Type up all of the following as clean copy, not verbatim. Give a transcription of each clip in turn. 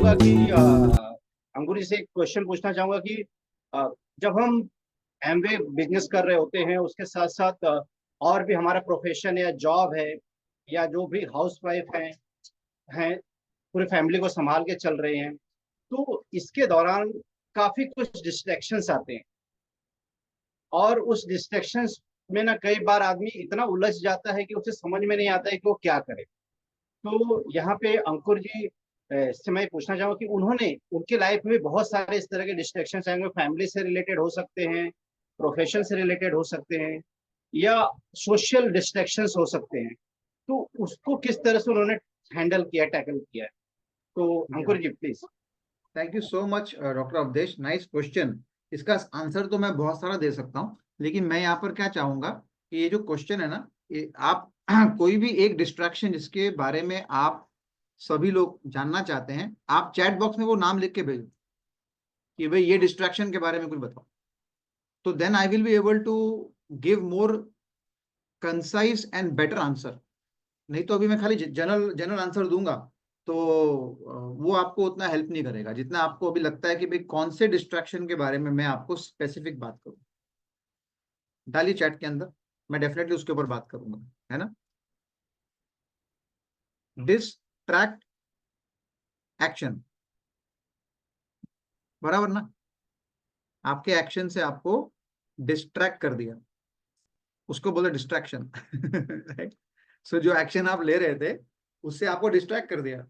चाहूंगा कि अंकुर जी से एक क्वेश्चन पूछना चाहूंगा कि जब हम एमवे बिजनेस कर रहे होते हैं उसके साथ साथ और भी हमारा प्रोफेशन या जॉब है या जो भी हाउस वाइफ हैं पूरी फैमिली को संभाल के चल रहे हैं, तो इसके दौरान काफी कुछ डिस्ट्रैक्शंस आते हैं और उस डिस्ट्रैक्शंस में ना कई बार आदमी इतना उलझ जाता है कि उसे समझ में नहीं आता है कि वो क्या करे। तो यहाँ पे अंकुर जी से मैं पूछना चाहूंगा कि उन्होंने उनके लाइफ में बहुत सारे इस तरह के डिस्ट्रैक्शन आएंगे, फैमिली से रिलेटेड हो सकते हैं, प्रोफेशन से रिलेटेड हो सकते हैं या सोशल डिस्ट्रैक्शंस हो सकते हैं। तो उसको किस तरह से उन्होंने हैंडल किया, टैकल किया है? तो Ankur ji please. Thank you so much doctor Avdhesh, nice question. इसका आंसर तो मैं बहुत सारा दे सकता हूँ, लेकिन मैं यहाँ पर क्या चाहूंगा कि ये जो क्वेश्चन है ना, ये आप कोई भी एक डिस्ट्रैक्शन जिसके बारे में आप सभी लोग जानना चाहते हैं, आप चैट बॉक्स में वो नाम लिख के भेजो कि भाई ये डिस्ट्रैक्शन के बारे में कुछ बताओ। तो then I will be able to give more concise and better answer. नहीं तो अभी मैं खाली जनरल जनरल आंसर दूंगा तो वो आपको उतना हेल्प नहीं करेगा जितना आपको अभी लगता है कि भाई कौन से डिस्ट्रैक्शन के बारे में मैं आपको स्पेसिफिक बात करूं। डालिए चैट के अंदर, मैं डेफिनेटली उसके ऊपर बात करूंगा, है ना। डिस्ट्रैक्ट एक्शन, बराबर ना। आपके एक्शन से आपको डिस्ट्रैक्ट कर दिया, उसको बोले डिस्ट्रैक्शन। राइट। सो जो एक्शन आप ले रहे थे उससे आपको डिस्ट्रैक्ट कर दिया,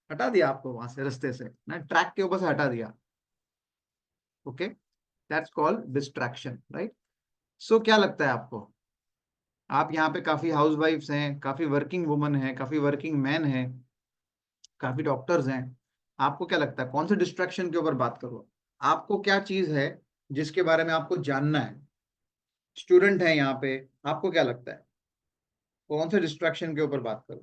हटा दिया आपको वहां से, रास्ते से ना, ट्रैक के ऊपर से हटा दिया। Okay, that's called distraction, right. So क्या लगता है आपको, आप यहाँ पे काफी हाउस वाइफ्स हैं, काफी वर्किंग वुमन हैं, काफी वर्किंग मैन हैं, काफी डॉक्टर्स हैं, आपको क्या लगता है कौन से डिस्ट्रैक्शन के ऊपर बात करो? आपको क्या चीज है जिसके बारे में आपको जानना है? स्टूडेंट है यहाँ पे, आपको क्या लगता है कौन से डिस्ट्रैक्शन के ऊपर बात करूं?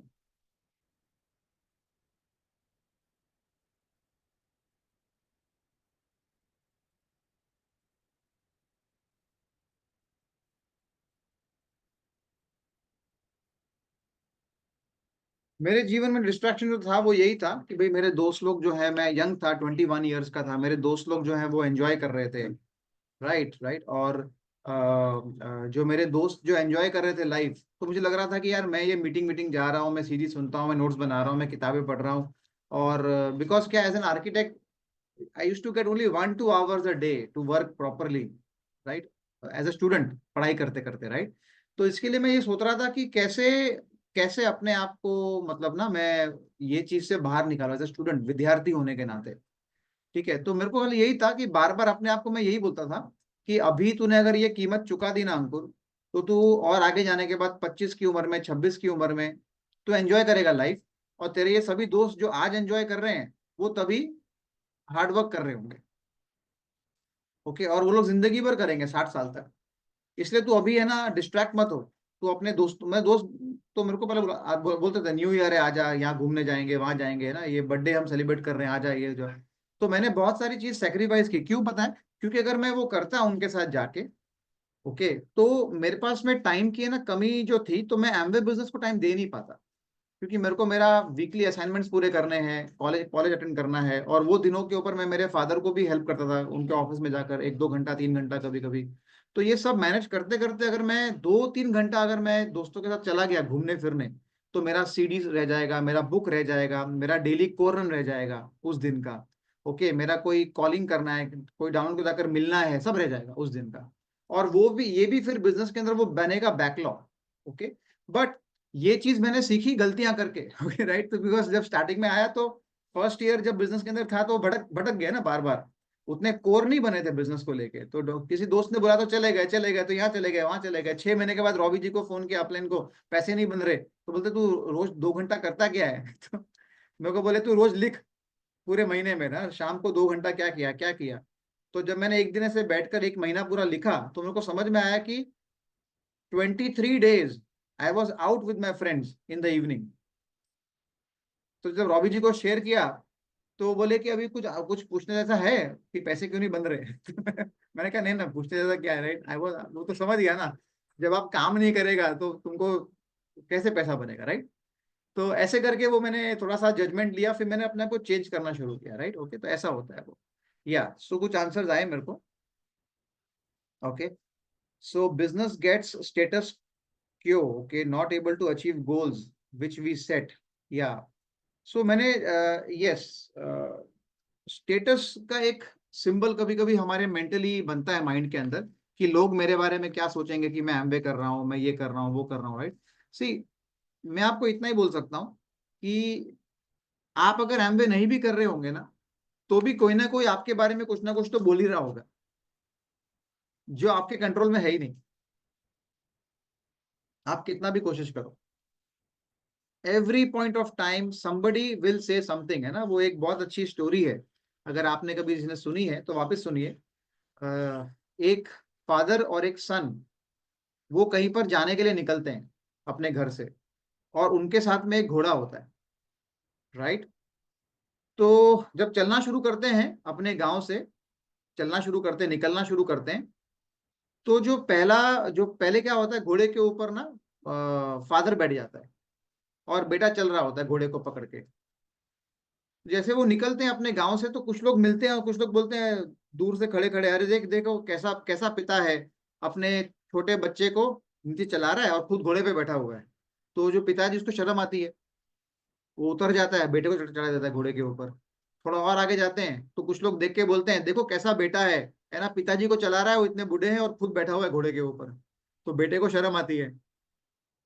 मेरे जीवन में डिस्ट्रैक्शन जो था वो यही था कि भाई मेरे दोस्त लोग जो है, मैं यंग था, 21 ईयर्स का था, मेरे दोस्त लोग जो है वो एंजॉय कर रहे थे। Right right. और जो मेरे दोस्त जो एंजॉय कर रहे थे लाइफ, तो मुझे लग रहा था कि यार मैं ये मीटिंग मीटिंग जा रहा हूँ, मैं सीरीज सुनता हूँ, मैं नोट्स बना रहा हूँ, मैं किताबें पढ़ रहा हूँ। और बिकॉज क्या, as an architect I used to get only 1-2 hours a day to work properly, right, as a student, पढ़ाई करते करते, राइट। तो इसके लिए मैं ये सोच रहा था कि कैसे कैसे अपने आप को, मतलब ना, मैं ये चीज से बाहर निकाला एज अ स्टूडेंट, विद्यार्थी होने के नाते। ठीक है, तो मेरे को कल यही था कि बार बार अपने आप को मैं यही बोलता था कि अभी तूने अगर ये कीमत चुका दी ना अंकुर, तो तू और आगे जाने के बाद 25 की उम्र में, 26 की उम्र में तू एंजॉय करेगा लाइफ। और तेरे ये सभी दोस्त जो आज एंजॉय कर रहे हैं वो तभी हार्ड वर्क कर रहे होंगे। ओके, और वो लोग जिंदगी भर करेंगे 60 साल तक। इसलिए तू अभी है ना डिस्ट्रैक्ट मत हो। तू अपने दोस्त, मैं दोस्त तो मेरे को पहले बोलते थे न्यू ईयर है आजा, यहाँ घूमने जाएंगे, वहां जाएंगे, है ना, ये बर्थडे हम सेलिब्रेट कर रहे हैं, आजा ये जो है। तो मैंने बहुत सारी चीज सेक्रीफाइस की, क्यों पता है? क्योंकि अगर मैं वो करता उनके साथ जाके, ओके, तो मेरे पास में टाइम की है ना कमी जो थी, तो मैं एमवे बिजनेस को टाइम दे नहीं पाता। क्योंकि मेरे को मेरा वीकली असाइनमेंट्स पूरे करने हैं, कॉलेज कॉलेज अटेंड करना है, और वो दिनों के ऊपर मैं मेरे फादर को भी हेल्प करता था उनके ऑफिस में जाकर, 1-2 घंटा, 3 घंटा कभी कभी। तो ये सब मैनेज करते करते अगर मैं 2-3 घंटा अगर मैं दोस्तों के साथ चला गया घूमने फिरने, तो मेरा सीडीज रह जाएगा, मेरा बुक रह जाएगा, मेरा डेली कोर रन रह जाएगा उस दिन का। ओके, मेरा कोई कॉलिंग करना है, कोई डाउनलोड को जाकर मिलना है, सब रह जाएगा उस दिन का। और वो भी, ये भी फिर बिजनेस के अंदर वो बनेगा बैकलॉग। ओके, बट ये चीज मैंने सीखी गलतियां करके। Okay right. तो बिकॉज जब स्टार्टिंग में आया तो फर्स्ट ईयर जब बिजनेस के अंदर था तो भटक भटक गया ना बार बार, उतने कोर नहीं बने थे बिजनेस को लेके। तो किसी दोस्त ने बोला तो चले गए, तो यहाँ चले गए, वहां चले गए। 6 महीने के बाद रॉबी जी को फोन किया अपलेन को, पैसे नहीं बन रहे, तो बोलते तू रोज 2 घंटा करता क्या है? तो मेरे को बोले तू रोज लिख, पूरे महीने में ना शाम को 2 घंटा क्या किया क्या किया। तो जब मैंने एक दिन ऐसे बैठकर एक महीना पूरा लिखा, तो मेरे को समझ में आया कि 23 days I was out with my friends in the evening. तो जब रॉबी जी को शेयर किया, तो बोले कि अभी कुछ कुछ पूछने जैसा है कि पैसे क्यों नहीं बन रहे? तो मैंने कहा नहीं ना, पूछने जैसा क्या है, राइट। आई वो तो समझ गया ना, जब आप काम नहीं करेगा तो तुमको कैसे पैसा बनेगा, राइट। तो ऐसे करके वो मैंने थोड़ा सा जजमेंट लिया, फिर मैंने अपने आप को चेंज करना शुरू किया, राइट। ओके, तो ऐसा होता है वो। या सो कुछ आंसर्स आए मेरे को। Okay, so business gets status क्यों, okay, not able to achieve goals which we set. या सो मैंने यस, स्टेटस का एक सिंबल कभी कभी हमारे मेंटली बनता है माइंड के अंदर, कि लोग मेरे बारे में क्या सोचेंगे, कि मैं एमबे कर रहा हूँ, मैं ये कर रहा हूँ, वो कर रहा हूँ, राइट। सी, मैं आपको इतना ही बोल सकता हूँ कि आप अगर एमबे नहीं भी कर रहे होंगे ना, तो भी कोई ना कोई आपके बारे में कुछ ना कुछ तो बोल ही रहा होगा, जो आपके कंट्रोल में है ही नहीं, आप कितना भी कोशिश करो। Every point of time somebody will say something, है ना। वो एक बहुत अच्छी स्टोरी है, अगर आपने कभी इसने सुनी है तो वापस सुनिए। एक फादर और एक सन, वो कहीं पर जाने के लिए निकलते हैं अपने घर से, और उनके साथ में एक घोड़ा होता है, राइट। तो जब चलना शुरू करते हैं अपने गांव से, चलना शुरू करते हैं, निकलना शुरू करते हैं, तो जो पहले क्या होता है, घोड़े के ऊपर ना फादर बैठ जाता है, और बेटा चल रहा होता है घोड़े को पकड़ के। जैसे वो निकलते हैं अपने गांव से, तो कुछ लोग मिलते हैं और कुछ लोग बोलते हैं दूर से खड़े खड़े, अरे देख देखो कैसा कैसा पिता है, अपने छोटे बच्चे को नीचे चला रहा है और खुद घोड़े पे बैठा हुआ है। तो जो पिताजी, उसको शर्म आती है, वो उतर जाता है, बेटे को चढ़ा देता है घोड़े के ऊपर। थोड़ा और आगे जाते हैं तो कुछ लोग देख के बोलते हैं, देखो कैसा बेटा है ना, पिताजी को चला रहा है, वो इतने बूढ़े हैं और खुद बैठा हुआ है घोड़े के ऊपर। तो बेटे को शर्म आती है,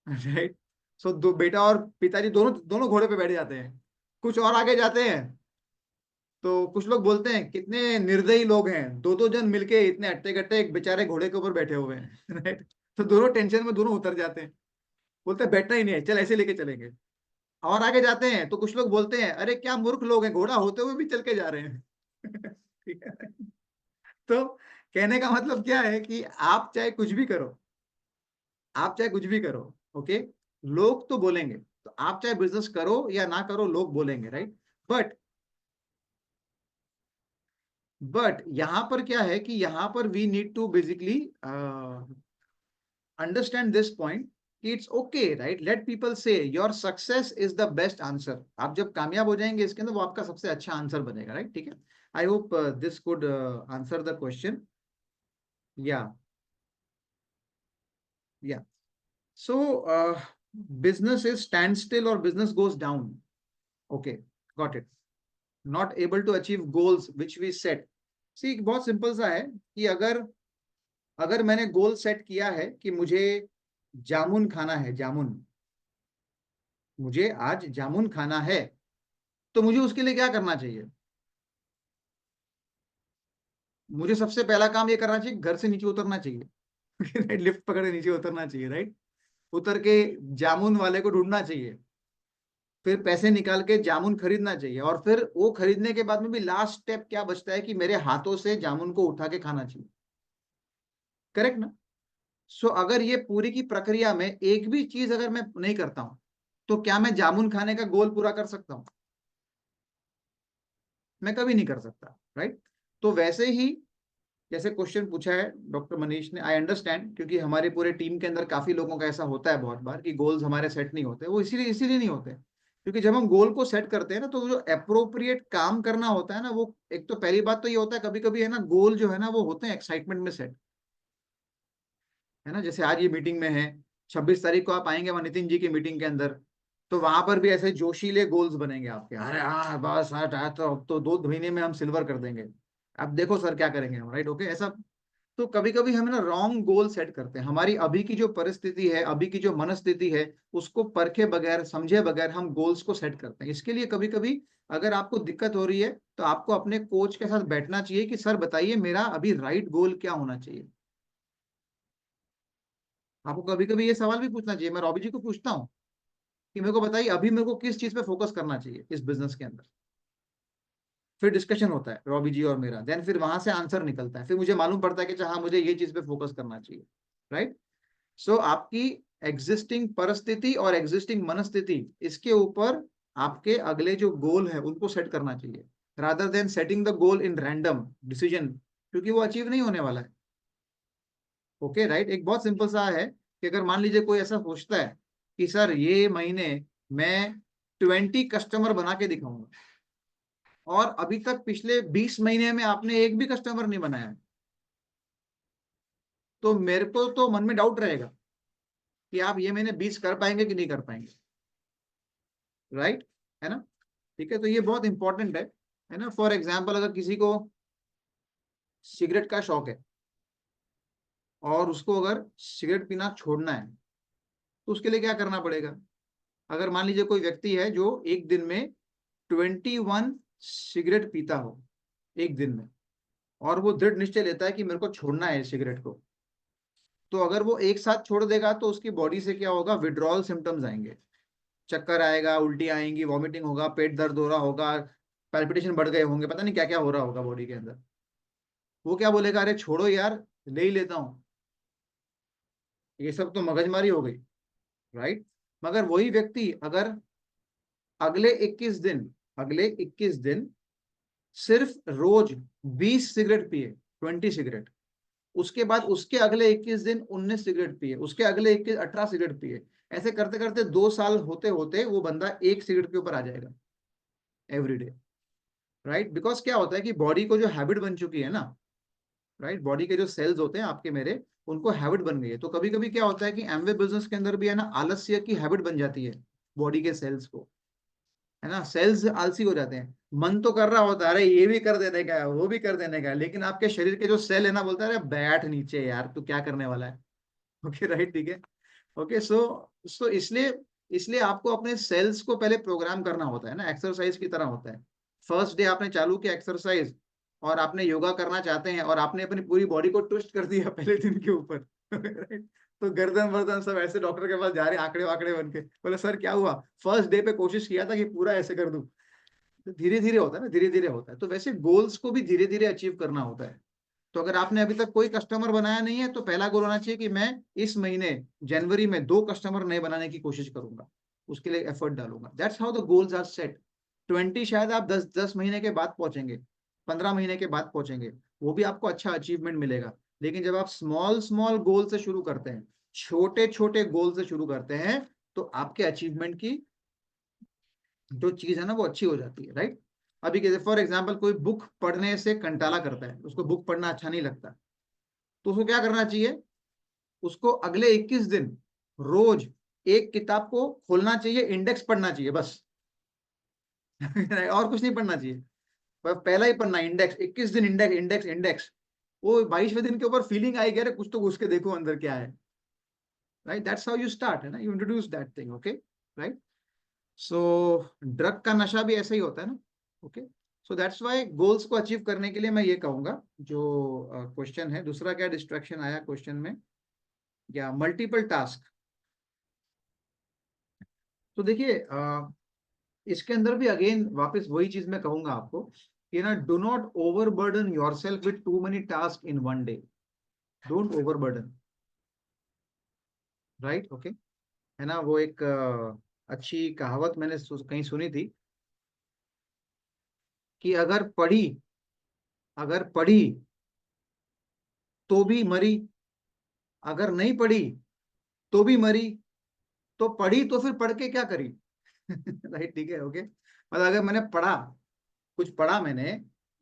राइट। सो दो बेटा और पिताजी दोनों दोनों घोड़े पे बैठ जाते हैं। कुछ और आगे जाते हैं तो कुछ लोग बोलते हैं, कितने निर्दयी लोग हैं, दो दो जन मिलके इतने अट्टे कट्टे एक बेचारे घोड़े के ऊपर बैठे हुए हैं, राइट। तो दोनों टेंशन में दोनों उतर जाते हैं, बोलते हैं बैठना ही नहीं है, चल ऐसे लेके चलेंगे। और आगे जाते हैं तो कुछ लोग बोलते हैं, अरे क्या मूर्ख लोग हैं, घोड़ा होते हुए भी चल के जा रहे हैं। ठीक है। तो कहने का मतलब क्या है कि आप चाहे कुछ भी करो, आप चाहे कुछ भी करो, ओके, लोग तो बोलेंगे। तो आप चाहे बिजनेस करो या ना करो, लोग बोलेंगे, राइट। बट यहां पर क्या है कि यहां पर we need to basically understand this point, कि it's okay, right, let people say your success is the best answer. आप जब कामयाब हो जाएंगे इसके अंदर, वो आपका सबसे अच्छा आंसर बनेगा, राइट। ठीक है, I hope this could answer the question. या या सो business is standstill or business goes down, okay, got it, not able to achieve goals which we set। सी, बहुत सिंपल सा है कि अगर अगर मैंने गोल सेट किया है कि मुझे जामुन खाना है, जामुन, मुझे आज जामुन खाना है, तो मुझे उसके लिए क्या करना चाहिए? मुझे सबसे पहला काम ये करना चाहिए, घर से नीचे उतरना चाहिए। लिफ्ट पकड़ के नीचे उतरना चाहिए, राइट। उतर के जामुन वाले को ढूंढना चाहिए, फिर पैसे निकाल के जामुन खरीदना चाहिए, और फिर वो खरीदने के बाद में भी लास्ट स्टेप क्या बचता है कि मेरे हाथों से जामुन को उठा के खाना चाहिए, करेक्ट ना। सो अगर ये पूरी की प्रक्रिया में एक भी चीज अगर मैं नहीं करता हूं, तो क्या मैं जामुन खाने का गोल पूरा कर सकता हूं? मैं कभी नहीं कर सकता, राइट। तो वैसे ही जैसे क्वेश्चन पूछा है डॉक्टर मनीष ने, आई अंडरस्टैंड, क्योंकि हमारे पूरे टीम के अंदर काफी लोगों का ऐसा होता है बहुत बार कि गोल्स हमारे सेट नहीं होते। वो इसीलिए इसीलिए नहीं होते क्योंकि जब हम गोल को सेट करते हैं ना, तो जो अप्रोप्रिएट काम करना होता है ना, वो एक तो पहली बात तो ये होता है, कभी कभी है ना, गोल जो है ना वो होते हैं एक्साइटमेंट में सेट, है ना। जैसे आज ये मीटिंग में है, 26 तारीख को आप आएंगे वहां नितिन जी की मीटिंग के अंदर, तो वहां पर भी ऐसे जोशीले गोल्स बनेंगे आपके, अरे हाँ बस हाँ, तो अब तो 2 महीने में हम सिल्वर कर देंगे, अब देखो सर क्या करेंगे हम, राइट, ओके, ऐसा। तो कभी कभी हम ना रॉन्ग गोल सेट करते हैं, हमारी अभी की जो परिस्थिति है, अभी की जो मनस्थिति है, उसको परखे बगैर, समझे बगैर हम गोल्स को सेट करते हैं। इसके लिए कभी कभी अगर आपको दिक्कत हो रही है, तो आपको अपने कोच के साथ बैठना चाहिए कि सर बताइए मेरा अभी राइट गोल क्या होना चाहिए। आपको कभी कभी ये सवाल भी पूछना चाहिए, मैं रॉबी जी को पूछता हूँ कि मेरे को बताइए अभी मेरे को किस चीज पे फोकस करना चाहिए इस बिजनेस के अंदर। फिर डिस्कशन होता है रॉबी जी और मेरा, देन फिर वहां से आंसर निकलता है, फिर मुझे मालूम पड़ता है कि हाँ मुझे ये चीज पे फोकस करना चाहिए, राइट। सो आपकी एग्जिस्टिंग परिस्थिति और एग्जिस्टिंग मनस्थिति, इसके ऊपर आपके अगले जो गोल है उनको सेट करना चाहिए, rather than setting the goal in random decision, क्योंकि वो अचीव नहीं होने वाला है। Okay, right. एक बहुत सिंपल सा है कि अगर मान लीजिए कोई ऐसा सोचता है कि सर ये महीने मैं 20 कस्टमर बना के दिखाऊंगा, और अभी तक पिछले 20 महीने में आपने एक भी कस्टमर नहीं बनाया, तो मेरे को तो मन में डाउट रहेगा कि आप ये महीने 20 कर पाएंगे कि नहीं कर पाएंगे, राइट, है ना। ठीक है, तो ये बहुत इंपॉर्टेंट है ना। फॉर एग्जाम्पल, अगर किसी को सिगरेट का शौक है और उसको अगर सिगरेट पीना छोड़ना है, तो उसके लिए क्या करना पड़ेगा। अगर मान लीजिए कोई व्यक्ति है जो एक दिन में 21 सिगरेट पीता हो एक दिन में, और वो दृढ़ निश्चय लेता है कि मेरे को छोड़ना है सिगरेट को, तो अगर वो एक साथ छोड़ देगा तो उसकी बॉडी से क्या होगा, विड्रॉल सिम्टम्स आएंगे, चक्कर आएगा, उल्टी आएंगी, वॉमिटिंग होगा, पेट दर्द हो रहा होगा, पैल्पिटेशन बढ़ गए होंगे, पता नहीं क्या क्या हो रहा होगा बॉडी के अंदर। वो क्या बोलेगा, अरे छोड़ो यार, ले ही लेता हूँ, ये सब तो मगजमारी हो गई, राइट। मगर वही व्यक्ति अगर अगले 21 दिन सिर्फ रोज 20 सिगरेट पिए, 20 सिगरेट, उसके बाद उसके अगले 21 दिन 19 सिगरेट पिए, उसके अगले 21 18 सिगरेट पिए, ऐसे करते करते 2 साल होते होते वो बंदा 1 सिगरेट के ऊपर आ जाएगा एवरी डे, राइट। बिकॉज क्या होता है कि बॉडी को जो हैबिट बन चुकी है ना, राइट, बॉडी के जो सेल्स होते हैं आपके मेरे, उनको हैबिट बन गई है। तो कभी कभी क्या होता है कि एमवे बिजनेस के अंदर भी है ना, आलस्य की हैबिट बन जाती है बॉडी के सेल्स को, है ना। सेल्स आलसी हो जाते हैं, मन तो कर रहा होता है अरे ये भी कर देने का है, वो भी कर देने का है, लेकिन आपके शरीर के जो सेल है ना बोलता है अरे बैठ नीचे यार, तू क्या करने वाला है। ओके, राइट, ठीक है। ओके, सो इसलिए इसलिए आपको अपने सेल्स को पहले प्रोग्राम करना होता है ना, एक्सरसाइज की तरह होता है। फर्स्ट डे आपने चालू किया एक्सरसाइज, और आपने योगा करना चाहते हैं, और आपने अपनी पूरी बॉडी को ट्विस्ट कर दिया पहले दिन के ऊपर, राइट। तो गर्दन वर्दन सब ऐसे डॉक्टर के पास जा रहे आंकड़े वाकड़े बन के, बोले सर क्या हुआ, फर्स्ट डे पे कोशिश किया था कि पूरा ऐसे कर दूं। तो धीरे धीरे होता है ना, धीरे धीरे होता है। तो वैसे गोल्स को भी धीरे धीरे अचीव करना होता है। तो अगर आपने अभी तक कोई कस्टमर बनाया नहीं है, तो पहला गोल होना चाहिए कि मैं इस महीने जनवरी में 2 कस्टमर नए बनाने की कोशिश करूंगा, उसके लिए एफर्ट डालूंगा। That's how the goals are set. 20 शायद आप 10 महीने के बाद पहुंचेंगे, 15 महीने के बाद पहुंचेंगे, वो भी आपको अच्छा अचीवमेंट मिलेगा। लेकिन जब आप स्मॉल स्मॉल गोल से शुरू करते हैं, छोटे छोटे गोल से शुरू करते हैं, तो आपके अचीवमेंट की जो चीज है ना वो अच्छी हो जाती है, राइट। अभी कैसे फॉर एग्जाम्पल कोई बुक पढ़ने से कंटाला करता है, उसको बुक पढ़ना अच्छा नहीं लगता, तो उसको क्या करना चाहिए, उसको अगले 21 दिन रोज एक किताब को खोलना चाहिए, इंडेक्स पढ़ना चाहिए बस। और कुछ नहीं पढ़ना चाहिए, बस पहला ही पढ़ना, इंडेक्स, 21 दिन इंडेक्स इंडेक्स इंडेक्स। वो 22वें दिन के ऊपर फीलिंग आएगी अरे कुछ तो घुस के देखो अंदर क्या है, right. That's how you start, है ना, you introduce that thing, okay, right. So drug का नशा भी ऐसा ही होता है ना, okay. So that's why goals को अचीव करने के लिए मैं ये कहूंगा, जो क्वेश्चन है दूसरा, क्या डिस्ट्रैक्शन आया क्वेश्चन में, या मल्टीपल टास्क। तो देखिए इसके अंदर भी अगेन वापस वही चीज मैं कहूंगा आपको कि ना, do not overburden yourself with two many task in one day, don't overburden, right, okay, है ना। वो एक अच्छी कहावत मैंने कहीं सुनी थी कि अगर पढ़ी तो भी मरी, अगर नहीं पढ़ी तो भी मरी, तो पढ़ी तो फिर पढ़ के क्या करी। राइट, ठीक है, ओके। मतलब अगर मैंने पढ़ा, कुछ पढ़ा मैंने,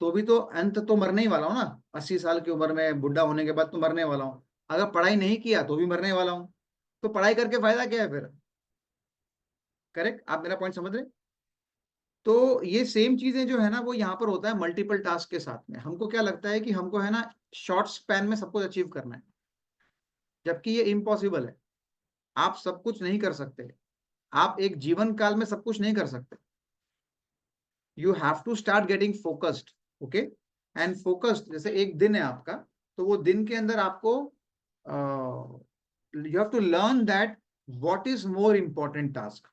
तो भी तो अंत तो मरने ही वाला हूँ ना, 80 साल की उम्र में बुढ़ा होने के बाद तो मरने वाला हूँ। अगर पढ़ाई नहीं किया तो भी मरने वाला हूँ, तो पढ़ाई करके फायदा क्या है फिर। करेक्ट, आप मेरा पॉइंट समझ रहे। तो ये सेम चीजें जो है ना वो यहाँ पर होता है मल्टीपल टास्क के साथ में। हमको क्या लगता है कि हमको है ना शॉर्ट स्पैन में सब कुछ अचीव करना है, जबकि ये इम्पॉसिबल है। आप सब कुछ नहीं कर सकते, आप एक जीवन काल में सब कुछ नहीं कर सकते। You have to start getting focused, okay. And focused, जैसे एक दिन है आपका, तो वो दिन के अंदर आपको you have to learn that what is more important task,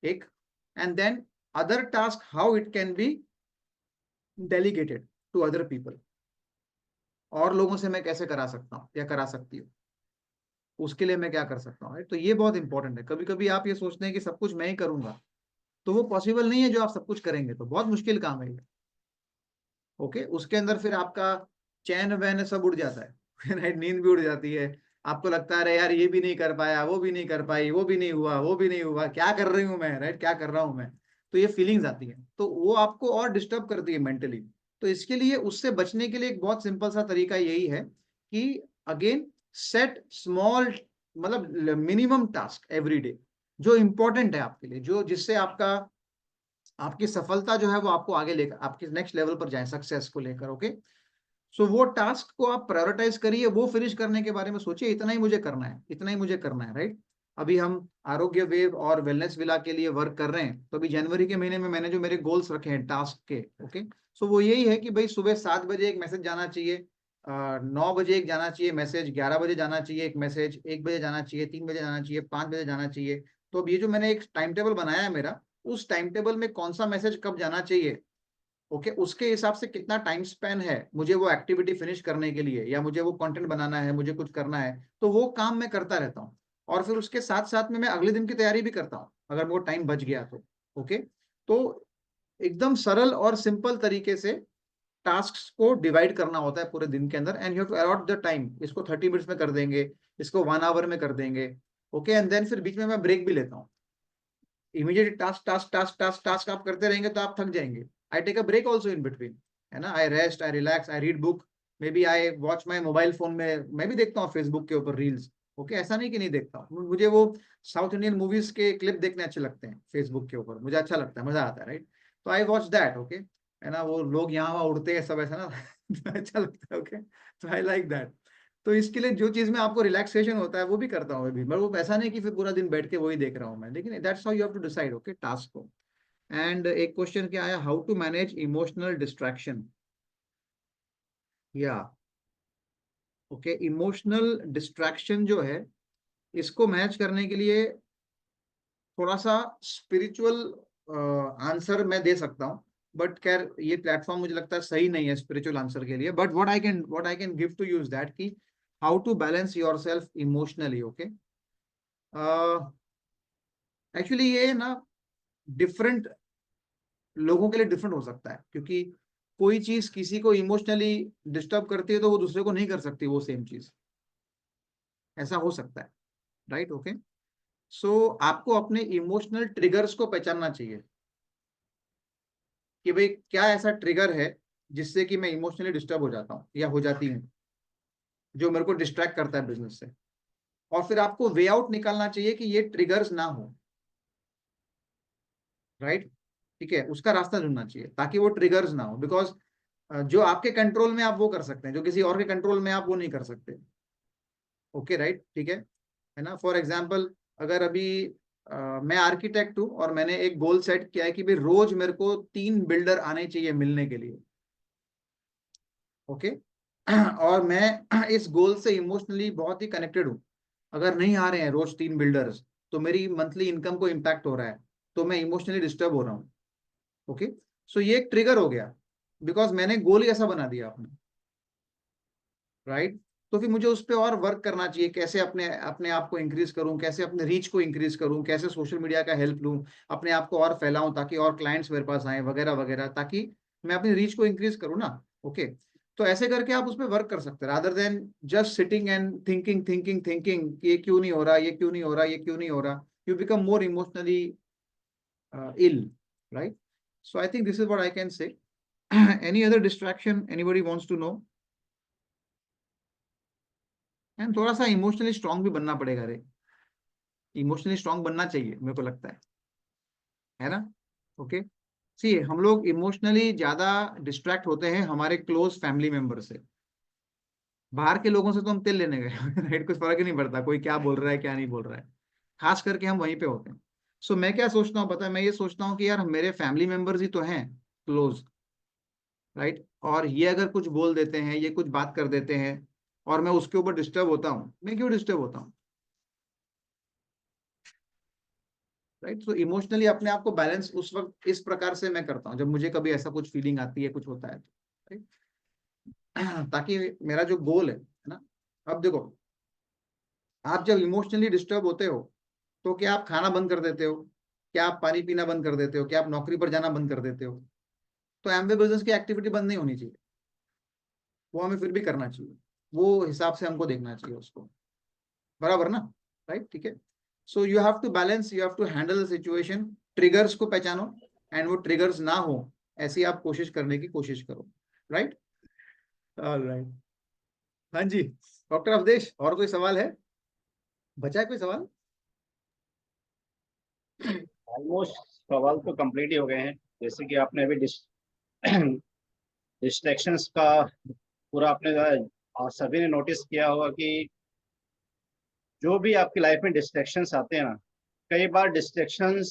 एक, and then other task how it can be delegated to other people, और लोगों से मैं कैसे करा सकता हूँ या करा सकती हूँ, उसके लिए मैं क्या कर सकता हूँ, तो ये बहुत इंपॉर्टेंट है। कभी कभी आप ये सोचते हैं कि सब कुछ मैं ही करूंगा, तो वो पॉसिबल नहीं है। जो आप सब कुछ करेंगे तो बहुत मुश्किल काम है ये, ओके। उसके अंदर फिर आपका चैन वैन सब उड़ जाता है, राइट, नींद भी उड़ जाती है। आपको लगता है अरे यार ये भी नहीं कर पाया, वो भी नहीं कर पाई, वो भी नहीं हुआ, वो भी नहीं हुआ, क्या कर रही हूँ मैं, राइट, क्या कर रहा हूँ मैं। तो ये फीलिंग्स आती हैं, तो वो आपको और डिस्टर्ब करती है मेंटली। तो इसके लिए, उससे बचने के लिए एक बहुत सिंपल सा तरीका यही है कि अगेन सेट स्मॉल, मतलब मिनिमम टास्क एवरी डे, जो इंपॉर्टेंट है आपके लिए, जो जिससे आपकी सफलता जो है वो आपको आगे लेकर आपके नेक्स्ट लेवल पर जाए, सक्सेस को लेकर। ओके, सो वो टास्क को आप प्रायोरिटाइज करिए, वो फिनिश करने के बारे में सोचिए, इतना ही मुझे करना है, इतना ही मुझे करना है, राइट। अभी हम आरोग्य वेव और वेलनेस विला के लिए वर्क कर रहे हैं, तो अभी जनवरी के महीने में मैंने जो मेरे गोल्स रखे हैं टास्क के, ओके, सो वो यही है कि भाई सुबह 7 बजे एक मैसेज जाना चाहिए, 9 बजे एक जाना चाहिए मैसेज, 11 बजे जाना चाहिए एक मैसेज, 1 बजे जाना चाहिए, 3 बजे जाना चाहिए, 5 बजे जाना चाहिए। तो अब ये जो मैंने एक टाइम टेबल बनाया है मेरा, उस टाइम टेबल में कौन सा मैसेज कब जाना चाहिए, ओके, उसके हिसाब से कितना टाइम स्पेन है मुझे वो एक्टिविटी फिनिश करने के लिए, या मुझे वो कंटेंट बनाना है, मुझे कुछ करना है, तो वो काम मैं करता रहता हूँ। और फिर उसके साथ साथ में मैं अगले दिन की तैयारी भी करता हूँ, अगर वो टाइम बच गया तो। ओके, तो एकदम सरल और सिंपल तरीके से टास्क को डिवाइड करना होता है पूरे दिन के अंदर, and you have to allot the time, इसको 30 मिनट्स में कर देंगे, इसको 1 आवर में कर देंगे। ओके, एंड देन फिर बीच में मैं ब्रेक भी लेता हूँ। Immediate task task task task task आप करते रहेंगे तो आप थक जाएंगे। I take a break also in between, है ना, I rest, I relax, I read book, maybe I watch my mobile phone में, मैं भी देखता हूँ फेसबुक के ऊपर रील्स। ओके, ऐसा नहीं कि नहीं देखता हूँ, मुझे वो साउथ इंडियन मूवीज के क्लिप देखने अच्छे लगते हैं फेसबुक के ऊपर, मुझे अच्छा लगता है, मजा आता है, राइट। तो आई वॉच दैट, ओके, है ना, वो लोग यहाँ वहाँ उड़ते हैं सब, ऐसा ना तो अच्छा लगता है, ओके, तो आई लाइक दैट। तो इसके लिए जो चीज में आपको रिलैक्सेशन होता है वो भी करता हूँ अभी, मगर वो ऐसा नहीं कि फिर पूरा दिन बैठ के वही देख रहा हूँ मैं, लेकिन that's how you have to decide, okay, task को। एंड एक क्वेश्चन क्या आया, how to manage emotional distraction, या ओके, इमोशनल डिस्ट्रैक्शन जो है, इसको मैनेज करने के लिए थोड़ा सा स्पिरिचुअल आंसर मैं दे सकता हूँ, बट खैर ये प्लेटफॉर्म मुझे लगता है सही नहीं है स्पिरिचुअल आंसर के लिए, but what I can give to use that कि how to balance yourself emotionally, okay. Actually ये ना डिफरेंट लोगों के लिए डिफरेंट हो सकता है, क्योंकि कोई चीज किसी को इमोशनली डिस्टर्ब करती है तो वो दूसरे को नहीं कर सकती वो सेम चीज, ऐसा हो सकता है, राइट, ओके। सो आपको अपने इमोशनल ट्रिगर्स को पहचानना चाहिए कि भाई क्या ऐसा ट्रिगर है जिससे कि मैं इमोशनली डिस्टर्ब हो जाता हूँ या हो जाती हूँ, जो मेरे को डिस्ट्रैक्ट करता है बिजनेस से। और फिर आपको वे आउट निकालना चाहिए कि ये ट्रिगर्स ना हो, राइट, ठीक है, उसका रास्ता ढूंढना चाहिए ताकि वो ट्रिगर्स ना हो, बिकॉज जो आपके कंट्रोल में आप वो कर सकते हैं, जो किसी और के कंट्रोल में आप वो नहीं कर सकते। ओके, राइट, ठीक है ना। फॉर एग्जाम्पल, अगर अभी मैं आर्किटेक्ट हूँ और मैंने एक गोल सेट किया है कि भाई रोज मेरे को 3 बिल्डर आने चाहिए मिलने के लिए, ओके, और मैं इस गोल से इमोशनली बहुत ही कनेक्टेड हूँ। अगर नहीं आ रहे हैं रोज 3 बिल्डर्स, तो मेरी मंथली इनकम को इम्पैक्ट हो रहा है, तो मैं इमोशनली डिस्टर्ब हो रहा हूँ। ओके, सो ये एक ट्रिगर हो गया, बिकॉज मैंने गोल ही ऐसा बना दिया आपने, राइट। तो फिर मुझे उस पर और वर्क करना चाहिए, कैसे अपने अपने आप को इंक्रीज करूं, कैसे अपने रीच को इंक्रीज करूं, कैसे सोशल मीडिया का हेल्प लूं, अपने आप को और फैलाऊं ताकि और क्लाइंट्स मेरे पास आए वगैरह वगैरह, ताकि मैं अपनी रीच को इंक्रीज करूं ना। ओके, तो ऐसे करके आप उस पर वर्क कर सकते हैं, rather than just sitting and thinking thinking thinking कि ये क्यों नहीं हो रहा, ये क्यों नहीं हो रहा, ये क्यों नहीं हो रहा, you become more emotionally ill, right? So I think this is what I can say. Any other distraction anybody wants to know? And थोड़ा सा इमोशनली स्ट्रांग भी बनना पड़ेगा रे, इमोशनली स्ट्रांग बनना चाहिए मेरे को लगता है ना। ओके, सी हम लोग इमोशनली ज्यादा डिस्ट्रैक्ट होते हैं हमारे क्लोज फैमिली मेंबर से, बाहर के लोगों से तो हम तेल लेने गए राइट, कुछ फर्क ही नहीं पड़ता कोई क्या बोल रहा है क्या नहीं बोल रहा है, खास करके हम वहीं पे होते हैं। सो मैं क्या सोचता हूँ पता है, मैं ये सोचता हूँ कि यार मेरे फैमिली मेंबर्स ही तो हैं क्लोज, राइट, और ये अगर कुछ बोल देते हैं, ये कुछ बात कर देते हैं और मैं उसके ऊपर डिस्टर्ब होता हूँ, मैं क्यों डिस्टर्ब होता हूँ, राइट। सो इमोशनली अपने आप को बैलेंस उस वक्त इस प्रकार से मैं करता हूँ जब मुझे कभी ऐसा कुछ फीलिंग आती है, कुछ होता है तो, right? ताकि मेरा जो गोल है ना, अब देखो, आप जब इमोशनली डिस्टर्ब होते हो तो क्या आप खाना बंद कर देते हो, क्या आप पानी पीना बंद कर देते हो, क्या आप नौकरी पर जाना बंद कर देते हो, तो एमवे बिजनेस की एक्टिविटी बंद नहीं होनी चाहिए, वो हमें फिर भी करना चाहिए, वो हिसाब से हमको देखना चाहिए उसको, बराबर ना, राइट, ठीक है। So you have to balance, you have to handle the situation, triggers को पहचानो, एंड वो ट्रिगर्स ना हो, ऐसी आप कोशिश करने की कोशिश करो। Right, right. हाँ जी डॉक्टर अवधेश, और कोई सवाल है? बचा है कोई सवाल? ऑलमोस्ट सवाल तो कंप्लीट ही हो गए हैं। जैसे कि आपने अभी डिस्ट्रैक्शंस का पूरा आपने सभी ने नोटिस किया होगा कि जो भी आपकी लाइफ में डिस्ट्रैक्शंस आते हैं ना, कई बार डिस्ट्रैक्शंस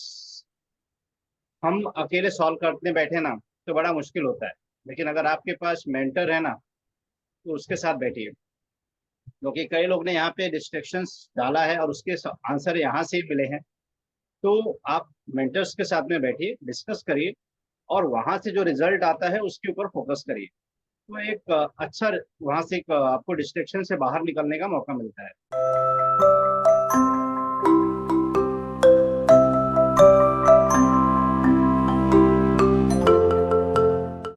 हम अकेले सॉल्व करने बैठे ना तो बड़ा मुश्किल होता है। लेकिन अगर आपके पास मेंटर है ना, तो उसके साथ बैठिए, क्योंकि कई लोग ने यहाँ पे डिस्ट्रैक्शंस डाला है और उसके आंसर यहाँ से ही मिले हैं। तो आप मेंटर्स के साथ में बैठिए, डिस्कस करिए, और वहां से जो रिजल्ट आता है उसके ऊपर फोकस करिए। तो एक अच्छा वहां से एक आपको डिस्ट्रैक्शन से बाहर निकलने का मौका मिलता है।